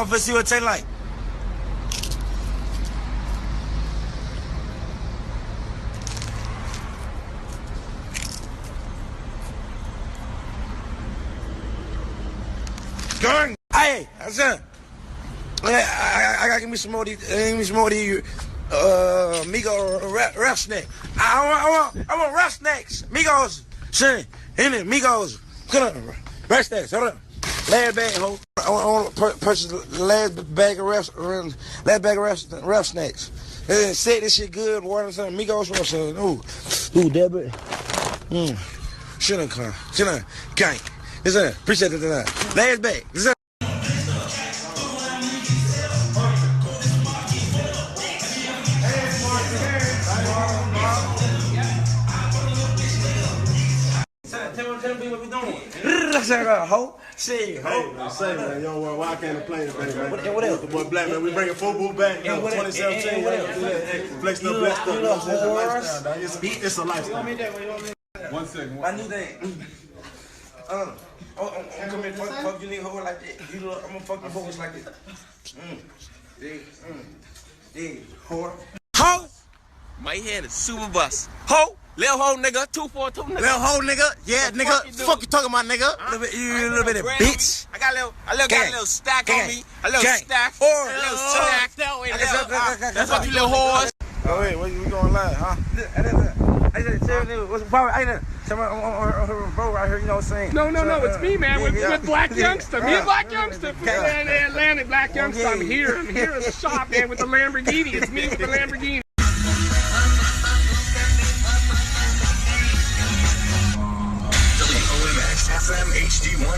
I'm finna see what it taste like. Gang. Hey, son. I gotta give me some more of these. Migos rap snacks. I want rap snacks. Migos, son. In it, Migos. Come on, rap snacks. Hold on. Last bag, ho. I want to purchase the last bag of rap snacks. Say this shit good. Water something. Migos rap snacks. Ooh, that bit. Shouldn't come. Shouldn't gang. Listen, appreciate it tonight. Last bag. Listen. Tell me what we doing. Ho. Say, ho. Say, man, you don't worry. Why I can't play it, man? What else? The boy Blac, man, we bringing football back. 2017. Flexing up, blessed up. It's a lifestyle, dog. It's a lifestyle. 1 second. My new thing. I'm coming to fuck you nigga hoe like that. I'm gonna fuck you hoes like that. Yeah, whore. Ho! My head is super bust. Ho! Little hoe nigga, 242 nigga. Little hoe nigga, yeah nigga. Fuck you talking about nigga? You little bit of bitch. I got a little stack on me. A little stack. Or a little stack. That's what you little whores. Oh wait, we going live, huh? I said, what's the problem? I said, I'm bro right here, you know what I'm saying? No, it's me, man. With Blac Youngsta. Me and Blac Youngsta from Atlanta. Blac Youngsta. I'm here in the shop, man, with the Lamborghini. It's me with the Lamborghini. WOMX FM HD1.